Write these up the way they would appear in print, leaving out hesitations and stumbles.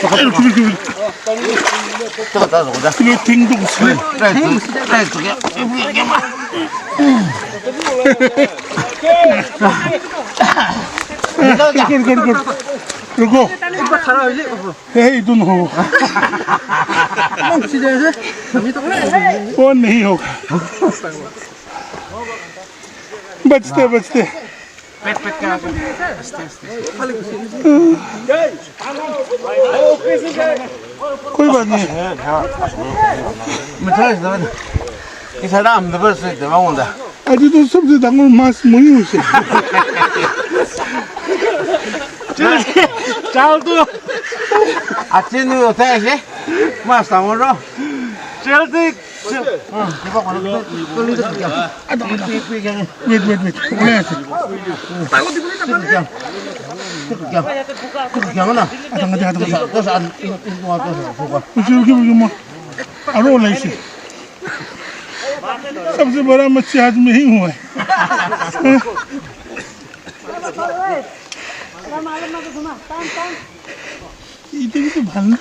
这个咋走的？这个听懂是。再这个，रुको यही तुम हो वो नहीं होगा बचते बचते कोई बात नहीं अजी तो सबसे डांगुर मास मुही उसे चाल तू 아침에 어떻게 해? 뭐 상어로? 절대 wait boleh सबसे बड़ा मच्छी आज में ही हुआ है इतने भी तो भरना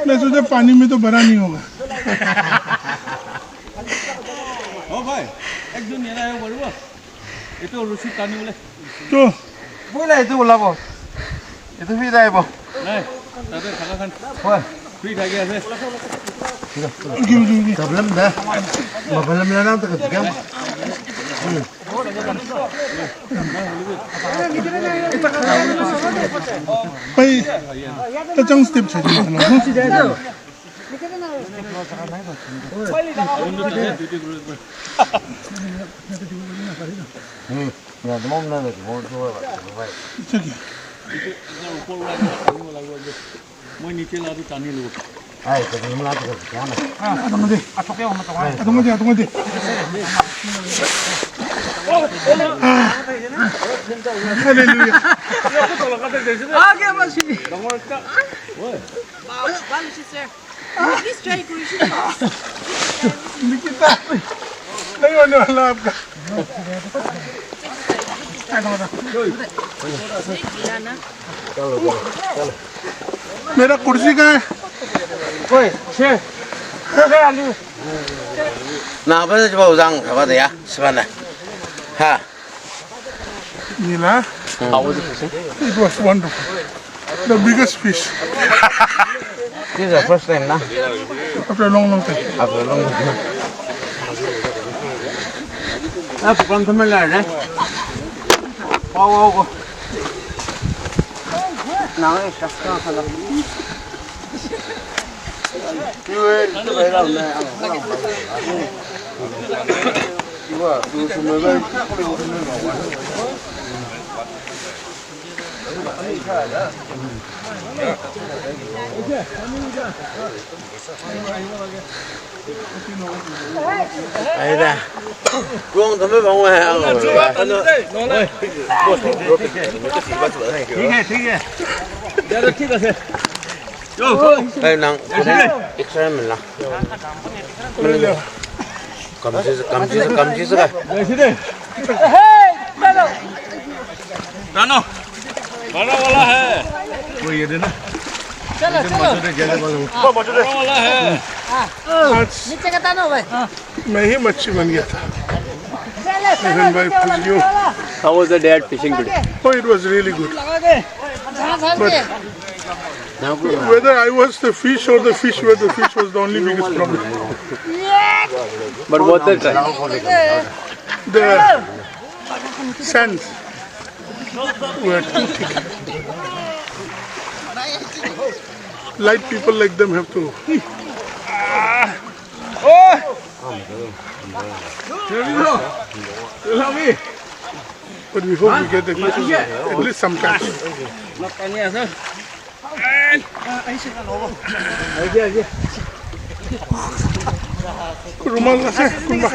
मैं सोचा पानी में तो भरा नहीं होगा ओ भाई एक दिन ये आयो बड़ो ये तो रुचि तानी बोले तो बोले तो बोला बो ये तो भी जाए बो नहीं ताते खाना खान ओए फ्री खा गया से प्रॉब्लम दा प्रॉब्लम लेना तो क्या भाई तचंग स्टेप चाहिए ना ya no me nada como todo चाहिए मैं नीचे ला दो तानी लो ay que no me la toca क्या ना आतंक दे आतंक दे हालेलुया आ गया मछली Please try निकिता नहीं होने वाला आपका मेरा कुर्सी कहाँ है喂去哪不是包装什么的呀吃饭的哈 Nila how was it it was wonderful the biggest fish this is the first time na after a long time after long time那不管他们来人我哪个啥看到因为这个让人啊一个就是那个哎的，光他们帮我还好了。哎，能，一车门了。감지 쓰가. रानो बड़ा वाला है वो ये देना चलो बड़ा वाला है नीचे का तानो भाई मैं ही मच्छी बन गया था Nathan bhai pulled you. How was the dad fishing today? Oh, it was really good. But whether I was the fish or the fish were the fish was the only biggest problem. But what the try? The sands were too thick. Light people like them have to. But we hope we get at least some catch. रुमाल আছে কোনবা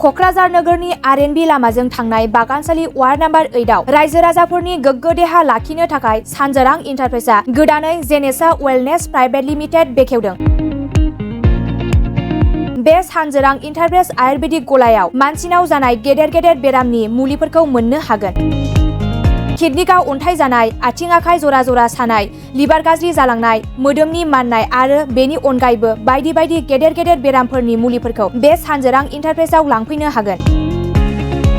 क'क्राझार नोगोरनि RNB लामाजों थांनाय बागानसालि ward number 8 आव रायजो राजाफोरनि गोग्गो देहा लाखिनो थाखाय सानजारां इन्टारप्राइजआ गोदानै जेनेसा वेलनेस प्राइभेट लिमिटेड बेखेवदों। बे सानजोरां इन्टारप्राइज आयुर्वेदिक गलायाव मानसिनाव जानाय गेदेर गेदेर बेरामनि मुलिफोरखौ मोननो हागोन। किडनिकआव अन्थाइ जानाय, आथिं आखाइ जरा जरा सानाय, लिभार गाज्रि जालांनाय, मोदोमनि माननाय आरो बेनि अनगायैबो बायदि बायदि गेदेर गेदेर बेरामफोरनि मुलिफोरखौ बे सानजोरां इन्टारप्राइजआव लांफैनो हागोन।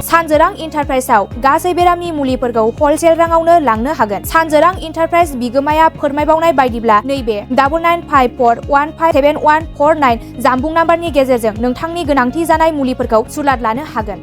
सानजोरां इन्टारप्राइजआव गासै बेरामनि मुलिफोरखौ हलसेल राङावनो लांनो हागोन। सानजोरां इन्टारप्राइज बिगोमाया फोरमायबावनाय बायदिब्ला नैबे 9954157149 जानबुं नाम्बारनि गेजेरजों नोंथांनि गोनांथि जानाय मुलिफोरखौ सुलाद लानो हागोन।